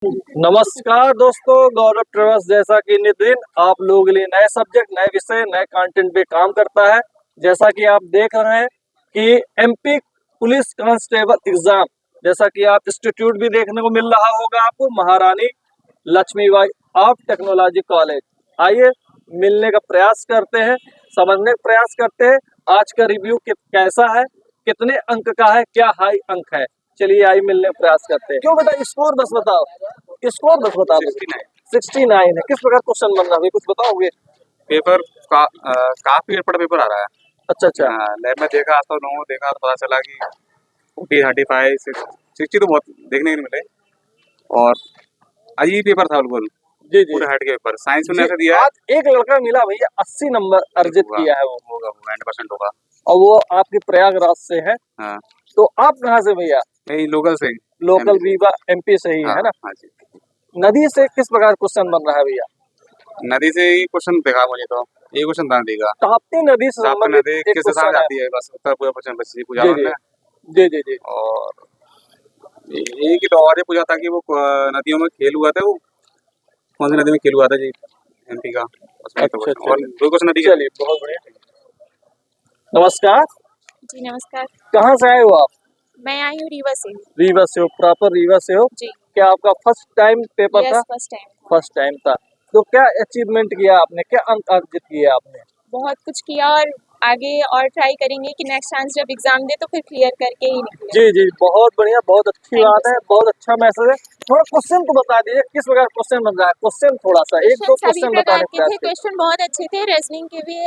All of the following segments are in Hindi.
नमस्कार दोस्तों, गौरव ट्रेवल्स जैसा कि नितिन आप लोगों के लिए नए सब्जेक्ट, नए विषय, नए कंटेंट पे काम करता है। जैसा कि आप देख रहे हैं कि एमपी पुलिस कांस्टेबल एग्जाम, जैसा कि आप इंस्टीट्यूट भी देखने को मिल रहा होगा आपको, महारानी लक्ष्मीबाई ऑफ टेक्नोलॉजी कॉलेज। आइए मिलने का प्रयास करते हैं, समझने का प्रयास करते हैं आज का रिव्यू कैसा है, कितने अंक का है, क्या हाई अंक है। चलिए आइए मिलने का प्रयास करते हैं। क्यों बेटा, स्कोर बस बताओ, स्कोर बस बता दो। 69 है। किस प्रकार क्वेश्चन बन रहा है कुछ बताओगे? पेपर काफी अटपटा पेपर आ रहा है। अच्छा अच्छा। लैब में देखा तो नो देखा तो पता चला कि 40, 35, 60 तो बहुत देखने को नहीं मिले और अजीब पेपर था बिल्कुल। जी जी। पूरे हट के पेपर साइंस में जी, ऐसा दिया है। आज एक लड़का मिला भैया, 80 नंबर अर्जित किया है वो, होगा 100% होगा। और वो आपके प्रयागराज से है। हाँ, तो आप कहाँ से भैया? यही लोकल से ही। लोकल रीवा एमपी से ही हाँ, है ना? हाँ जी। नदी से किस प्रकार क्वेश्चन बन रहा है भैया? नदी से ही क्वेश्चन देखा मुझे तो ये क्वेश्चन था देगा। ताप्ती नदी से ताप्ती संबंधित नदी एक किस हिसाब क्वेश्चन से है। आती है, बस उत्तर पूर्व पश्चिम पश्चिम पूजा जी जी में। जी जी जी। और एक ही तो और ये पूछा था कि वो नदियों में खेल हुआ था, वो कौन सी नदी में खेल हुआ था जी एमपी का, उसमें तो अच्छा अच्छा। और दो क्वेश्चन नदी के। चलिए बहुत बढ़िया। नमस्कार। जी नमस्कार। कहाँ से आए हो आप? मैं आई हूँ रीवा से। रीवा से हो? प्रॉपर रीवा से हो? जी। क्या आपका फर्स्ट टाइम पेपर था? यस, फर्स्ट टाइम था। फर्स्ट टाइम था। तो क्या अचीवमेंट किया आपने, क्या अंक अर्जित किए आपने? बहुत कुछ किया और आगे और ट्राई करेंगे कि नेक्स्ट चांस जब एग्जाम दे तो फिर क्लियर करके ही निकले। जी जी, बहुत बढ़िया, बहुत अच्छी Thank बात you, है, sir. बहुत अच्छा मैसेज है। थोड़ा क्वेश्चन तो बता दीजिए, किस प्रकार क्वेश्चन बन रहा है? क्वेश्चन थोड़ा सा एक दो क्वेश्चन सभी क्वेश्चन प्रकार बताने का के थे, प्रयास कीजिए। क्वेश्चन बहुत अच्छे थे, रीजनिंग के भी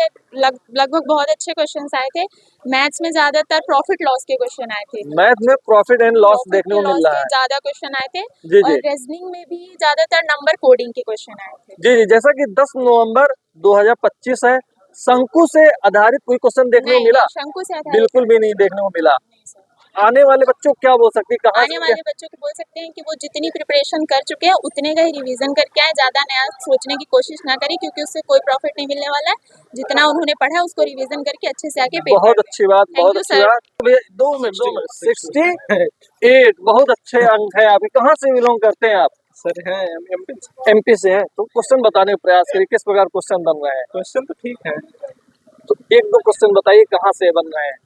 लगभग बहुत अच्छे क्वेश्चंस आए थे। मैथ्स में ज्यादातर प्रॉफिट लॉस के क्वेश्चन आए थे। मैथ में प्रॉफिट एंड लॉस प्रॉफिट देखने को मिल लॉस रहा के है। ज्यादा क्वेश्चन आए थे। जी जी और रीजनिंग में भी ज्यादातर नंबर कोडिंग के क्वेश्चन आए थे। जी जी। जैसा कि 10 नवंबर 2025 है, शंकु से आधारित कोई क्वेश्चन देखने को नहीं मिला? नहीं, शंकु से आधारित बिल्कुल भी नहीं देखने को मिला। नहीं सर। आने वाले बच्चों को क्या बोल सकती है, कहाँ आने से क्या? वाले बच्चों को बोल सकते हैं कि वो जितनी प्रिपरेशन कर चुके हैं उतने का ही रिवीजन करके आए, ज्यादा नया सोचने की कोशिश ना करें क्योंकि उससे कोई प्रॉफिट नहीं मिलने वाला है। जितना उन्होंने पढ़ा है उसको रिवीजन करके अच्छे से आके पेपर बहुत अच्छी बात, Thank बहुत you, अच्छी sir. बात। भैया 2 मिनट 68, बहुत अच्छे अंक है। अभी कहाँ से बिलोंग करते हैं आप? सर है एमपी से हैं। तो क्वेश्चन बताने का प्रयास करिए, किस प्रकार क्वेश्चन बन रहे हैं। क्वेश्चन तो ठीक है, तो एक दो क्वेश्चन बताइए कहाँ से बन रहे हैं।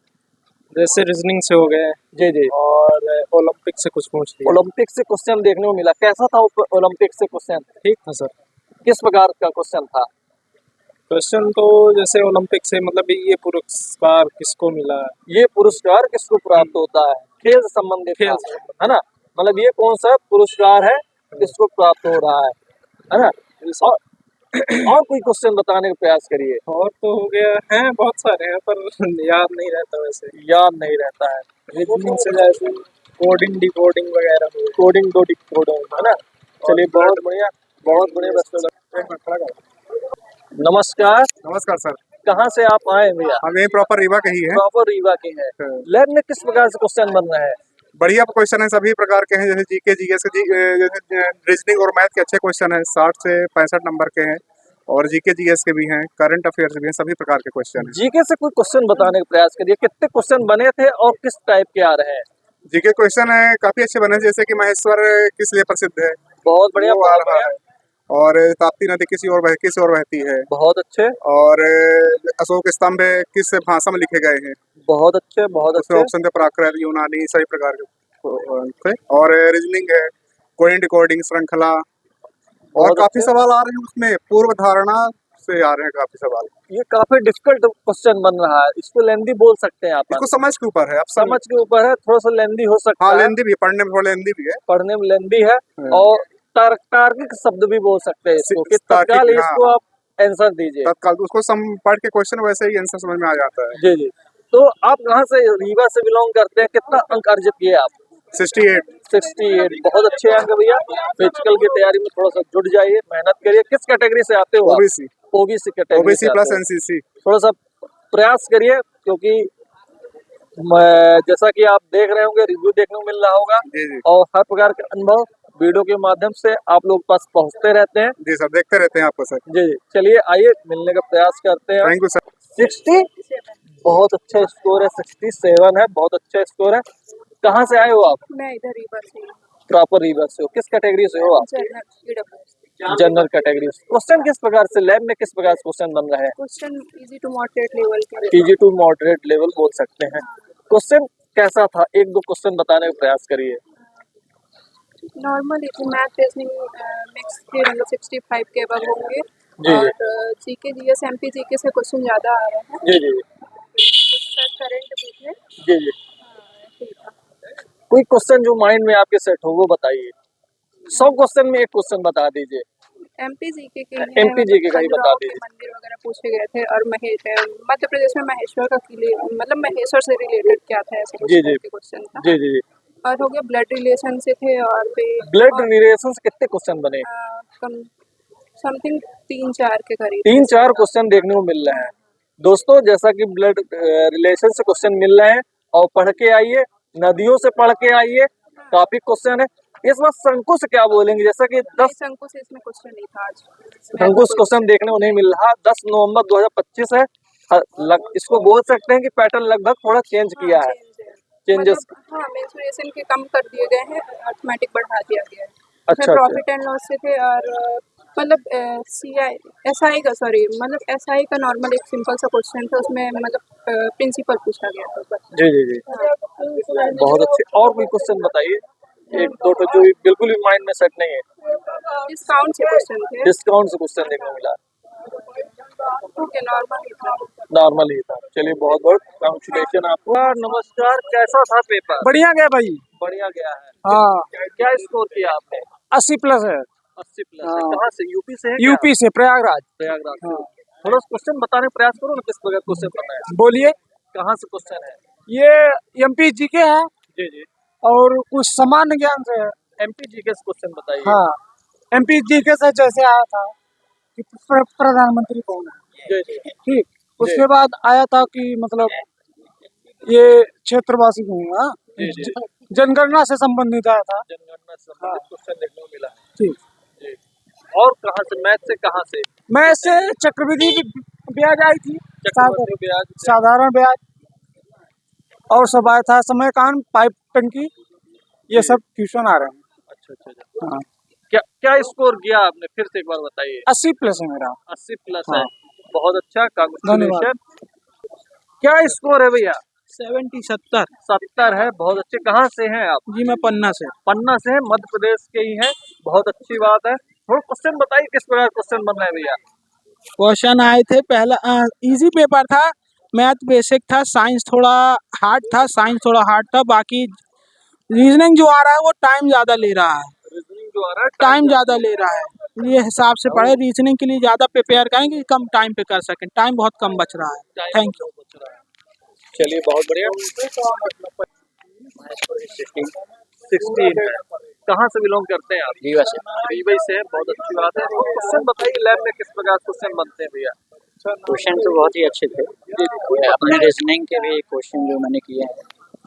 जैसे रीजनिंग से हो गए जी जी। और ओलंपिक से कुछ पूछ लिया। ओलंपिक से क्वेश्चन देखने को मिला, कैसा था ओलंपिक से क्वेश्चन? ठीक था सर। किस प्रकार का क्वेश्चन था? क्वेश्चन तो जैसे ओलंपिक से मतलब ये पुरस्कार किसको मिला, ये पुरस्कार किसको प्राप्त होता है? खेल से संबंधित खेल था, से है ना? मतलब ये कौन सा पुरस्कार है, किसको प्राप्त हो रहा है ना? और कोई क्वेश्चन बताने का प्रयास करिए। और तो हो गया है, बहुत सारे हैं पर याद नहीं रहता वैसे। याद नहीं रहता है। रीजनिंग से जैसे कोडिंग डिकोडिंग वगैरह हो गया। कोडिंग दो डिकोडिंग, है ना? चलिए बहुत बढ़िया, बहुत बढ़िया बच्चों। नमस्कार। नमस्कार सर। कहाँ से आप आए भैया? हम यही प्रॉपर रीवा के ही हैं। प्रॉपर रीवा के हैं। लैब में किस प्रकार से क्वेश्चन बन रहे हैं? बढ़िया क्वेश्चन है, सभी प्रकार के हैं, जैसे जीके जीएस के जैसे रीजनिंग और मैथ के अच्छे क्वेश्चन हैं, 60 से 65 नंबर के हैं और जीके जीएस के भी हैं, करंट अफेयर्स भी हैं, सभी प्रकार के क्वेश्चन हैं। जीके से कोई क्वेश्चन बताने का प्रयास करिए, कितने क्वेश्चन बने थे और किस टाइप के आ रहे हैं? जीके क्वेश्चन है काफी अच्छे बने, जैसे कि महेश्वर किस लिए प्रसिद्ध है, बहुत बढ़िया, वो आ बहुत रहा बढ़िया, है। और ताप्ती नदी किस ओर बहती है, बहुत अच्छे, और अशोक स्तंभ किस भाषा में लिखे गए हैं, बहुत अच्छे, बहुत उसमें अच्छे। ऑप्शन थे प्राकृत, यूनानी, सभी प्रकार के थे। और रीजनिंग है, कोडिंग डिकोडिंग, श्रृंखला, और बहुत काफी अच्छे। सवाल आ रहे हैं उसमें, पूर्व धारणा से आ रहे हैं काफी सवाल। ये काफी डिफिकल्ट क्वेश्चन बन रहा है, इसको लेंदी बोल सकते हैं आप? इसको समझ के ऊपर है, आप समझ के ऊपर है, थोड़ा सा लेंदी हो सकता हाँ है। लेंदी भी, पढ़ने में थोड़ा लेंदी भी है, पढ़ने में लेंदी है। और तार्किक शब्द भी बोल सकते हैं इसको, कि तार्किक, तत्काल हाँ। इसको आप आंसर दीजिए। तत्काल उसको पढ़ के क्वेश्चन वैसे ही आंसर समझ में आ जाता है। जी जी। तो आप कहाँ से, रीवा से बिलोंग करते हैं? कितना अंक अर्जित किए आप? 68। 68, बहुत अच्छे अंक भैया। फिजिकल की तैयारी में थोड़ा सा जुट जाइए, मेहनत करिए। किस कैटेगरी से आते हो आप? ओबीसी। ओबीसी कैटेगरी ओबीसी से प्लस आते हो। एनसीसी। थोड़ा सा प्रयास करिए, क्योंकि जैसा कि आप देख रहे होंगे, रिव्यू देखने को मिल रहा होगा जी जी और हर प्रकार के अनुभव वीडियो के माध्यम से आप लोग पास पहुंचते रहते हैं। जी सर, देखते रहते हैं आपको सर। जी जी। चलिए आइए मिलने का प्रयास करते हैं। Thank you sir. 60, बहुत अच्छा स्कोर है। 67 है, बहुत अच्छा स्कोर है। कहाँ से आए हो आप? मैं इधर रीवा से। प्रॉपर रीवर से हो, किस कैटेगरी से हो आप? जनरल कैटेगरी से। क्वेश्चन किस प्रकार से, लैब में किस प्रकार से क्वेश्चन बन रहे हैं? Question easy to moderate level के। इजी टू मॉडरेट लेवल बोल सकते हैं। क्वेश्चन कैसा था, एक दो क्वेश्चन बताने का प्रयास करिए। नॉर्मल मैथ रीजनिंग मिक्स के मतलब 65 के अबव होंगे। जी और जीके जीएस एमपी जीके से क्वेश्चन ज्यादा आ रहे हैं। जी जी कुछ करंट भी थे। जी जी। ठीक है। कोई क्वेश्चन जो माइंड में आपके सेट हो वो बताइए। 100 क्वेश्चन में एक क्वेश्चन बता दीजिए। एमपी जीके के एमपी जीके का ही बता खजुराहो के दीजिए। मंदिर वगैरह पूछे गए थे। और मध्य प्रदेश में महेश्वर का किले मतलब महेश्वर से रिलेटेड क्या था, ऐसे जी जी क्वेश्चन था। जी जी। और हो गया ब्लड रिलेशन से थे। और ब्लड रिलेशन से कितने क्वेश्चन बने? कम समथिंग 3-4 के करीब। 3-4 क्वेश्चन देखने को मिल रहे हैं दोस्तों। जैसा कि ब्लड रिलेशन से क्वेश्चन मिल रहे हैं, और पढ़ के आइए, नदियों से पढ़ के आइए, काफी क्वेश्चन है। इस बार शंकु से क्या बोलेंगे? जैसा कि 10 शंकु से इसमें क्वेश्चन नहीं था आज। शंकु क्वेश्चन देखने को नहीं मिल रहा। 10 नवंबर 2025 है। इसको बोल सकते हैं कि पैटर्न लगभग थोड़ा चेंज किया है। चेंजेस हाँ, मेंसुरेशन के कम कर दिए गए हैं, अर्थमेटिक बढ़ा दिया गया है। अच्छा, प्रॉफिट एंड लॉस से थे। और मतलब एसआई का मतलब एसआई का नॉर्मल एक सिंपल सा क्वेश्चन था, उसमें मतलब प्रिंसिपल पूछा गया था बस। जी जी जी। हाँ। बहुत अच्छे। और कोई क्वेश्चन बताइए, एक दो तो जो बिल्कुल भी माइंड में सेट नहीं है। डिस्काउंट से क्वेश्चन थे। डिस्काउंट से क्वेश्चन देखने को मिला। ओके, नॉर्मल ही था। नॉर्मल ही था। चलिए बहुत बहुत कांग्रेचुलेशन आपको। नमस्कार, कैसा था पेपर? बढ़िया गया भाई। बढ़िया गया है। हाँ, क्या स्कोर किया आपने? 80+ है। 80 प्लस है। हाँ। कहाँ से, यूपी से है? यूपी से प्रयागराज। प्रयागराज से। हाँ। थोड़ा क्वेश्चन बताने का प्रयास करो ना, किस प्रकार क्वेश्चन करना है, बोलिए। कहाँ से क्वेश्चन है? ये एमपी जीके है जी जी। और कुछ सामान्य ज्ञान से है। एमपी जी के क्वेश्चन बताइए। हाँ, एमपी जीके से जैसे आया था कि प्रधानमंत्री कौन है, जी जी ठीक। उसके बाद आया था कि मतलब ये क्षेत्रवासी कौन है, हाँ? जी जी। जनगणना से संबंधित आया था, जनगणना से संबंधित क्वेश्चन देखने को मिला है। ठीक। जी। और कहाँ से, मैथ से कहाँ से? मैं इससे चक्रवृद्धि ब्याज आई थी, चक्रवृद्धि ब्याज। साधारण ब्याज, और सब आया था समयकान, पाइप टंकी, ये सब ट्यूशन आ रहे हैं। अच्छा अच्छा अच्छा। हाँ, क्या क्या स्कोर किया आपने, फिर से एक बार बताइए। 80+ है मेरा। 80 प्लस हाँ। है। बहुत अच्छा, धन्यवाद। कांग्रेचुलेशन। क्या स्कोर है भैया? 70 70 है। बहुत अच्छे। कहाँ से हैं आप? जी, मैं पन्ना से। पन्ना से हैं, मध्य प्रदेश के ही हैं। बहुत अच्छी बात है। थोड़ा क्वेश्चन बताइए, किस प्रकार क्वेश्चन बन रहे हैं भैया? क्वेश्चन आए थे, पहला इजी पेपर था, मैथ बेसिक था, साइंस थोड़ा हार्ड था, बाकी रीजनिंग जो आ रहा है वो टाइम ज्यादा ले रहा है, रीजनिंग जो आ रहा है टाइम ज्यादा ले रहा है। ये हिसाब से पढ़े, रीजनिंग के लिए ज्यादा प्रिपेयर करें कि कम टाइम पे कर सकें, टाइम बहुत कम बच रहा है। Thank you. चलिए बहुत बढ़िया। 16 है। कहाँ से बिलोंग करते हैं आप? रीवा से। रीवा से है। बहुत अच्छी बात है। क्वेश्चन बताइए, लैब में किस प्रकार क्वेश्चन बनते हैं भैया? क्वेश्चन तो बहुत ही अच्छे थे। अपने रीजनिंग के भी क्वेश्चन जो मैंने किए हैं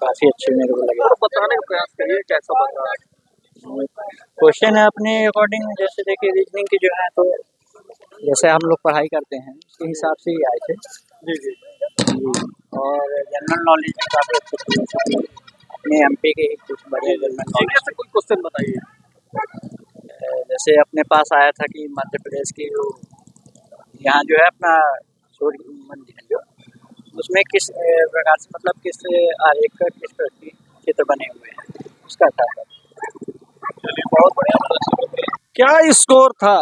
काफ़ी अच्छे मेरे को लगे। थोड़ा बताने का प्रयास करिए कैसा बन रहा है। क्वेश्चन है अपने अकॉर्डिंग, जैसे देखिए रीजनिंग की जो है तो जैसे हम लोग पढ़ाई करते हैं उसके हिसाब से ही आए थे जी जी। और जनरल नॉलेज में काफ़ी अच्छे थे। अपने एमपी के ही कुछ बढ़िया जनरल जीके नॉलेज। से कोई क्वेश्चन बताइए। जैसे अपने पास आया था कि मध्य प्रदेश की जो यहाँ जो है अपना सूर्य मंदिर जो उसमें किस प्रकार से मतलब किस आरेख का किस प्रकार के चित्र बने हुए हैं उसका था। चलिए बहुत बढ़िया। क्या स्कोर था?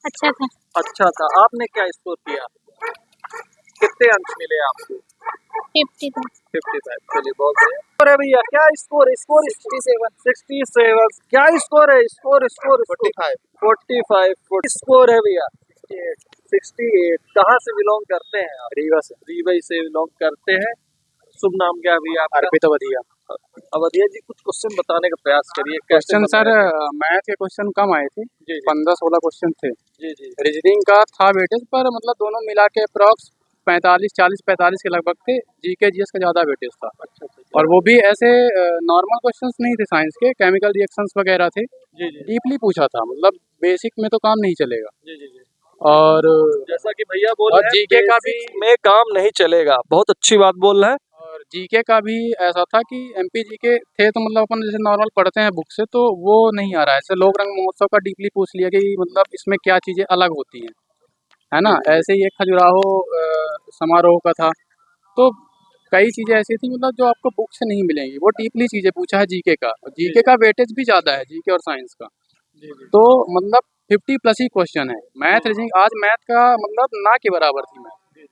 अच्छा था। अच्छा था। आपने क्या स्कोर किया? कितने अंक मिले आपको? 50 था। 55। चलिए बहुत बढ़िया। अरे भैया क्या स्कोर है? स्कोर 67। क्या स्कोर है? स्कोर 45 स्कोर है भैया। 68। कहाँ से बिलोंग करते हैं आप? रीवा से। रीवा से बिलोंग करते हैं। शुभ नाम क्या है भैया आपका? अर्पित अवधिया। अवधिया जी, कुछ क्वेश्चन बताने का प्रयास करिए। क्वेश्चन सर, जी मैथ के क्वेश्चन कम आए थे, जी 15-16 क्वेश्चन थे। जी जी। रीजनिंग का था वेटेज, पर मतलब दोनों मिला के अप्रॉक्स 45 के लगभग थे। जीके जीएस का ज़्यादा वेटेज था। अच्छा अच्छा। और वो भी ऐसे नॉर्मल क्वेश्चंस नहीं थे, साइंस के केमिकल रिएक्शंस वगैरह थे। जी जी डीपली पूछा था, मतलब बेसिक में तो काम नहीं चलेगा। जी जी जी। और जैसा कि भैया बोल और रहे हैं, जीके का भी basics में काम नहीं चलेगा। बहुत अच्छी बात बोल रहे हैं। और जीके का भी ऐसा था कि एमपी जीके थे तो मतलब अपन जैसे नॉर्मल पढ़ते हैं बुक से, तो वो नहीं आ रहा है। जैसे लोक रंग महोत्सव का डीपली पूछ लिया कि मतलब इसमें क्या चीज़ें अलग होती हैं, है ना। ऐसे ही एक खजुराहो समारोह का था, तो कई चीज़ें ऐसी थी मतलब जो आपको बुक से नहीं मिलेंगी, वो डीपली चीज़ें पूछा है जीके का। जीके का वेटेज भी ज़्यादा है, जीके और साइंस का। तो मतलब 50+ ही क्वेश्चन है। मैथ रीजनिंग आज मैथ का मतलब ना के बराबर थी मैथ।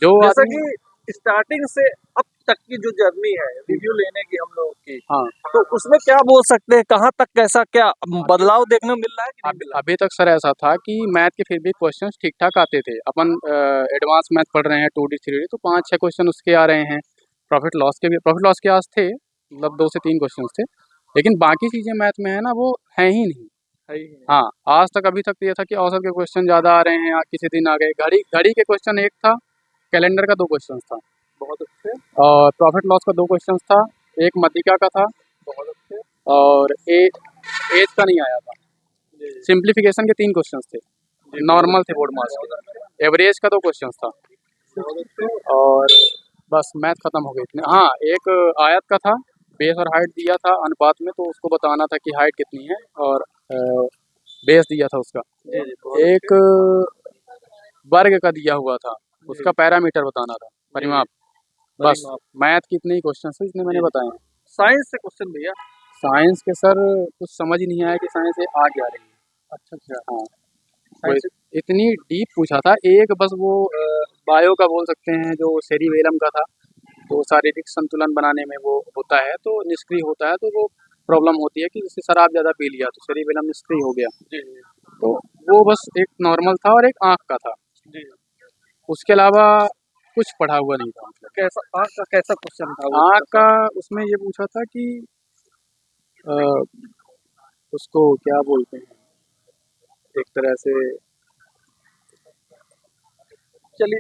जो जैसा आदमी कि स्टार्टिंग से अब तक की जो जर्नी है रिव्यू लेने की हम लोगों की, हाँ, तो उसमें क्या बोल सकते हैं, कहाँ तक कैसा क्या बदलाव देखने को मिल रहा है कि नहीं मिल रहा अभी तक सर ऐसा था कि मैथ के फिर भी क्वेश्चंस ठीक ठाक आते थे। अपन एडवांस मैथ पढ़ रहे हैं 2D 3D, तो 5-6 क्वेश्चन उसके आ रहे हैं। प्रॉफिट लॉस के आज थे, मतलब 2 से 3 क्वेश्चन थे, लेकिन बाकी चीज़ें मैथ में है ना वो है ही नहीं। है? हाँ, आज तक अभी तक तो ये था कि औसत के क्वेश्चन ज़्यादा आ रहे हैं, आज किसी दिन आ गए। घड़ी के क्वेश्चन एक था, कैलेंडर का 2 क्वेश्चन था, बहुत अच्छे, और प्रॉफिट लॉस का 2 क्वेश्चन था, एक मध्यिका का था, बहुत अच्छे। और एज का नहीं आया था। सिंप्लीफिकेशन के 3 क्वेश्चंस थे, नॉर्मल थे बोर्ड मार्क्स के। एवरेज का 2 क्वेश्चंस था, और बस मैथ खत्म हो गई थी। हाँ, एक आयत का था, बेस और हाइट दिया था अनुपात में, तो उसको बताना था कि हाइट कितनी है, और बेस दिया था उसका। एक वर्ग का दिया हुआ था, उसका पैरामीटर बताना था, परिमाप। बस मैथ के इतने ही क्वेश्चन थे जितने मैंने बताए हैं। साइंस से क्वेश्चन भैया? साइंस के सर कुछ समझ ही नहीं आया कि साइंस ये आ क्या रही है। अच्छा, हाँ, साइंस वो इतनी डीप पूछा था। एक बस वो बायो का बोल सकते हैं, जो सेरिबेलम का था, तो शारीरिक संतुलन बनाने में वो होता है, तो निष्क्रिय होता है, तो वो प्रॉब्लम होती है कि जैसे शराब ज़्यादा पी लिया तो सेरिबेलम निष्क्रिय हो गया। जी तो वो बस एक नॉर्मल था, और एक आँख का था। जी। उसके अलावा कुछ पढ़ा हुआ नहीं था। मतलब कैसा आँख का कैसा क्वेश्चन था वो? आँख का उसमें ये पूछा था कि अ, उसको क्या बोलते हैं, एक तरह से चलिए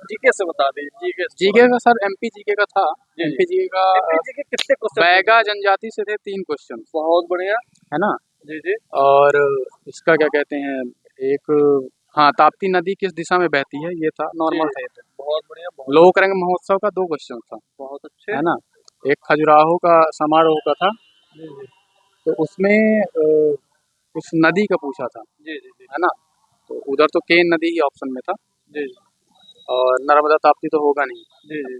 जीके से बता दीजिए। जीके का सर एमपी जीके का था। जी। एमपी जीके का एमपी के कितने क्वेश्चन? बैगा जनजाति से थे 3 क्वेश्चन, बहुत बढ़िया। है ना। जी जी। और इसका क्या कहते हैं, एक हाँ, ताप्ती नदी किस दिशा में बहती है, ये था, नॉर्मल था ये तो। बहुत बढ़िया, बहुत लोक रंग महोत्सव का 2 क्वेश्चन था, बहुत अच्छे। है ना। एक खजुराहो का समारोह का था, जी जी तो उसमें कुछ नदी का पूछा था, जी जी जी है ना। तो उधर तो केन नदी ही ऑप्शन में था, जी और नर्मदा ताप्ती तो होगा नहीं। जी जी।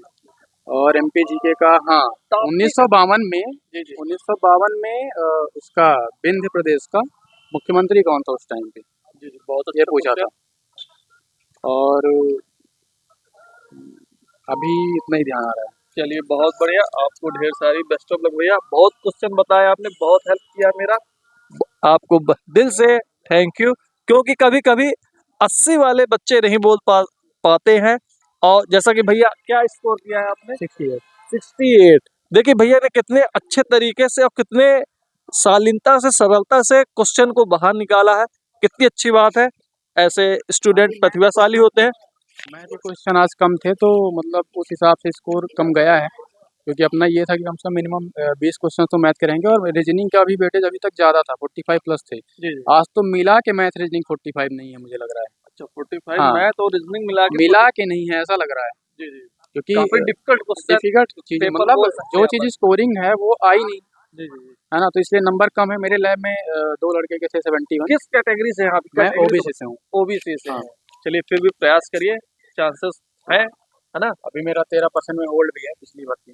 और एमपी जीके का हाँ, ताप्ती 1952 में जी जी 1952 में उसका विंध्य प्रदेश का मुख्यमंत्री कौन था उस टाइम पे, जी जी, बहुत ये अच्छा पूछा था। और अभी इतना ही ध्यान आ रहा है। चलिए बहुत बढ़िया, आपको ढेर सारी बेस्ट ऑफ लक भैया। बहुत क्वेश्चन बताया आपने, बहुत हेल्प किया मेरा, आपको दिल से थैंक यू। क्योंकि कभी कभी 80 वाले बच्चे नहीं बोल पाते हैं। और जैसा कि भैया क्या स्कोर किया है आपने? 68। देखिए भैया ने कितने अच्छे तरीके से और कितने शालीनता से, सरलता से क्वेश्चन को बाहर निकाला है। कितनी अच्छी बात है, ऐसे स्टूडेंट प्रतिभाशाली होते हैं। मैथ के क्वेश्चन आज कम थे, तो मतलब उस हिसाब से स्कोर कम गया है, क्योंकि अपना ये था कि कम से कम मिनिमम 20 क्वेश्चन तो मैथ के रहेंगे। और रीजनिंग का भी वेटेज अभी तक ज़्यादा था, 45+ थे। जी आज तो मिला के मैथ रीजनिंग 45 नहीं है, मुझे लग रहा है। अच्छा, 45 हाँ, मैथ और रीजनिंग मिला के नहीं है, ऐसा लग रहा है, जी जी, क्योंकि काफी डिफिकल्ट क्वेश्चन डिफिकल्ट चीज़, पेपर मतलब बोल सकते जो हैं चीज़ अपन। स्कोरिंग है वो आई नहीं, जी जी जी। है ना। तो इसलिए नंबर कम है। मेरे लैब में 2 लड़के के थे 71। किस कैटेगरी से हैं आप? मैं कैटेगरी ओबीसी से हूँ। ओबीसी से हाँ। हैं। चलिए फिर भी प्रयास करिए, चांसेस है ना। अभी मेरा 13% में होल्ड भी है पिछली बार की।